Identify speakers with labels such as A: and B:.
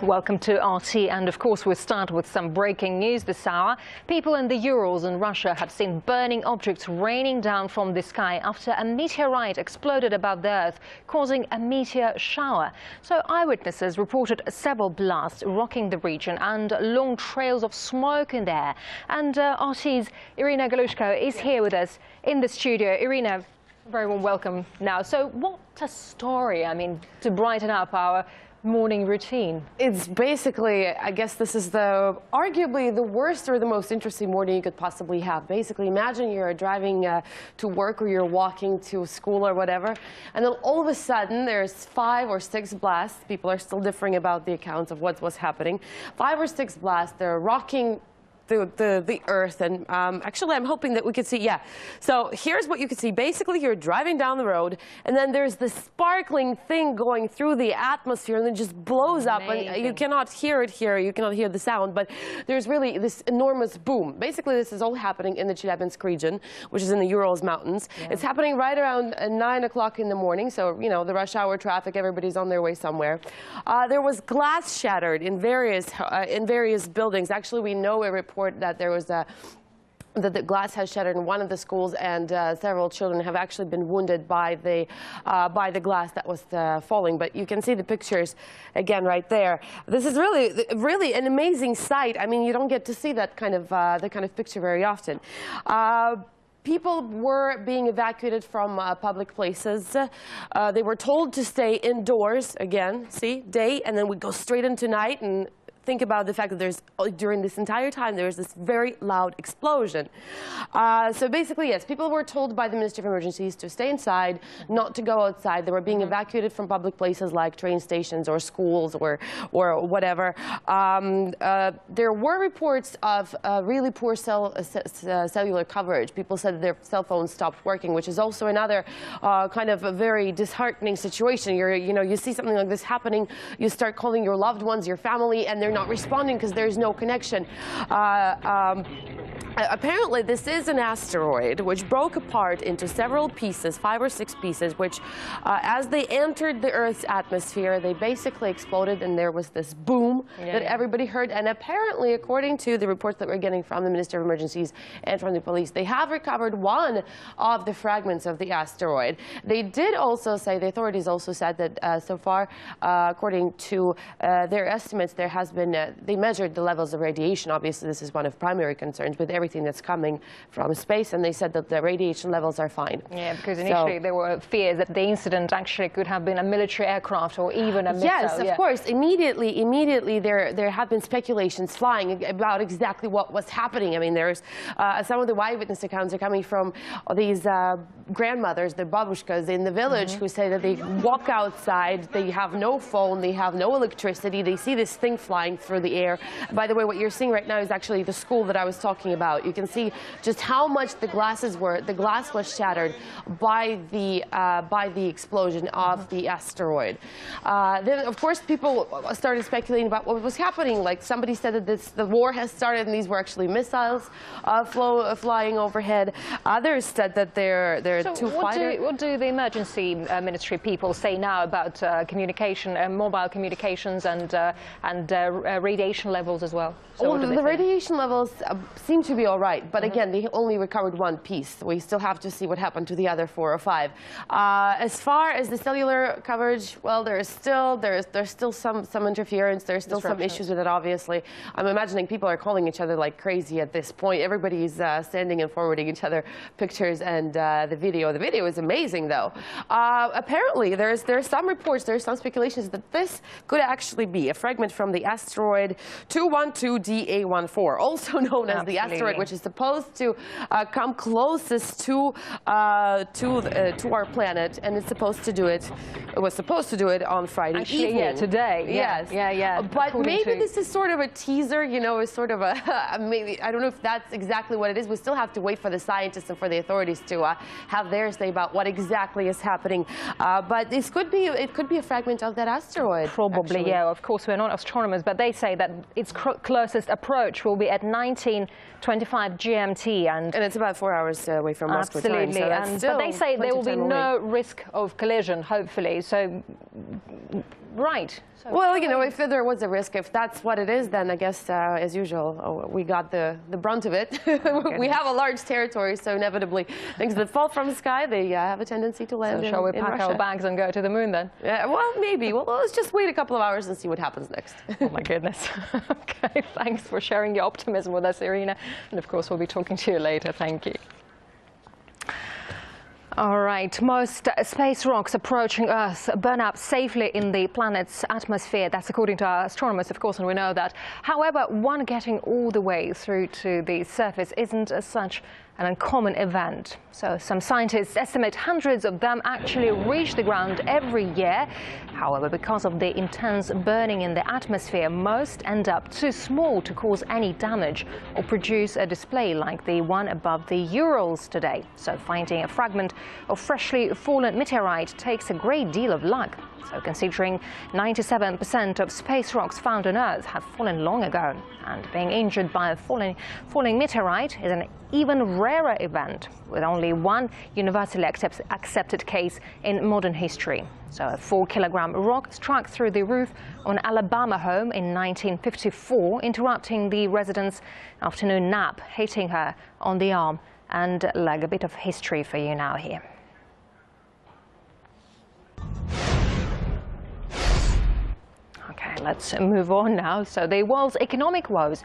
A: Welcome to RT, and of course we'll start with some breaking news this hour. People in the Urals in Russia have seen burning objects raining down from the sky after a meteorite exploded above the Earth, causing a meteor shower. So eyewitnesses reported several blasts rocking the region and long trails of smoke in the air. And RT's Irina Galushko is here with us in the studio. Irina, very warm welcome now. So what a story, I mean, to brighten up our morning routine.
B: It's basically, I guess this is arguably the worst or the most interesting morning you could possibly have. Basically, imagine you're driving to work or you're walking to school or whatever, and then all of a sudden there's 5 or 6 blasts. People are still differing about the accounts of what was happening. 5 or 6 blasts, they're rocking the earth, and actually I'm hoping that we could see, so here's what you can see. Basically, you're driving down the road and then there's this sparkling thing going through the atmosphere and it just blows up, and you cannot hear it here, you cannot hear the sound, but there's really this enormous boom. Basically, this is all happening in the Chelyabinsk region, which is in the Urals mountains. It's happening right around 9 o'clock in the morning, so you know, the rush hour traffic, everybody's on their way somewhere. There was glass shattered in various buildings. Actually, we know a report that there was that the glass has shattered in one of the schools, and several children have actually been wounded by the glass that was falling. But you can see the pictures again right there. This is really an amazing sight. I mean, you don't get to see that kind of picture very often. People were being evacuated from public places. They were told to stay indoors. Again, see, day, and then we go straight into night. And think about the fact that during this entire time, there was this very loud explosion. So basically, yes, people were told by the Ministry of Emergencies to stay inside, not to go outside. They were being evacuated from public places like train stations or schools or whatever. There were reports of really poor cellular coverage. People said that their cell phones stopped working, which is also another kind of a very disheartening situation. You see something like this happening, you start calling your loved ones, your family, and they're not responding because there's no connection. Apparently, this is an asteroid which broke apart into several pieces, 5 or 6 pieces, which, as they entered the Earth's atmosphere, they basically exploded, and there was this boom that everybody heard. And apparently, according to the reports that we're getting from the Ministry of Emergencies and from the police, they have recovered one of the fragments of the asteroid. They did also say, the authorities also said that so far, according to their estimates, there has been, they measured the levels of radiation. Obviously, this is one of primary concerns with everything that's coming from space, and they said that the radiation levels are fine. Yeah,
A: because initially there were fears that the incident actually could have been a military aircraft or even a missile.
B: Yes, of course. Immediately there have been speculations flying about exactly what was happening. I mean, there's some of the eyewitness accounts are coming from these grandmothers, the babushkas in the village, who say that they walk outside, they have no phone, they have no electricity, they see this thing flying through the air. By the way, what you're seeing right now is actually the school that I was talking about. You can see just how much the glass was shattered by the explosion of the asteroid. Then, of course, people started speculating about what was happening. Like, somebody said that the war has started, and these were actually missiles flying overhead. Others said that they're two fighters.
A: What do the emergency ministry people say now about communication, mobile communications, and radiation levels as well? So
B: well, the radiation levels seem to be all right, but again, they only recovered one piece. We still have to see what happened to the other 4 or 5. As far as the cellular coverage, well, there's still some interference. There's still some issues with it. Obviously, I'm imagining people are calling each other like crazy at this point. Everybody's sending and forwarding each other pictures and the video. The video is amazing, though. Apparently, there's some reports, there's some speculations that this could actually be a fragment from the asteroid 212DA14, also known as the asteroid which is supposed to come closest to our planet, and it's supposed to do it. It was supposed to do it on Friday evening.
A: Yeah, today.
B: Yes.
A: Yeah.
B: But maybe this is sort of a teaser. You know, it's sort of a maybe. I don't know if that's exactly what it is. We still have to wait for the scientists and for the authorities to have their say about what exactly is happening. But it could be a fragment of that asteroid.
A: Probably, actually. Yeah. Of course, we're not astronomers, but they say that its closest approach will be at 19:25 GMT, and
B: it's about 4 hours away from Moscow time.
A: Absolutely, but they say there will be no risk of collision, hopefully. So right. So
B: well, you know, if there was a risk, if that's what it is, then I guess, as usual, we got the brunt of it. We have a large territory, so inevitably things that fall from the sky, they have a tendency to land
A: so shall we
B: in
A: pack
B: Russia.
A: our bags and go to the moon then?
B: Yeah, well, maybe. Well, let's just wait a couple of hours and see what happens next.
A: Oh my goodness. Okay, thanks for sharing your optimism with us, Irina. And of course, we'll be talking to you later. Thank you. All right, most space rocks approaching Earth burn up safely in the planet's atmosphere. That's according to our astronomers, of course, and we know that. However, one getting all the way through to the surface isn't such an uncommon event. So some scientists estimate hundreds of them actually reach the ground every year. However, because of the intense burning in the atmosphere, most end up too small to cause any damage or produce a display like the one above the Urals today. So finding a fragment of freshly fallen meteorite takes a great deal of luck. So considering 97% of space rocks found on Earth have fallen long ago, and being injured by a falling meteorite is an even rarer event, with only one universally accepted case in modern history. So a 4-kilogram rock struck through the roof of an Alabama home in 1954, interrupting the residents' afternoon nap, hitting her on the arm and leg. A bit of history for you now here. Okay, let's move on now. So the world's economic woes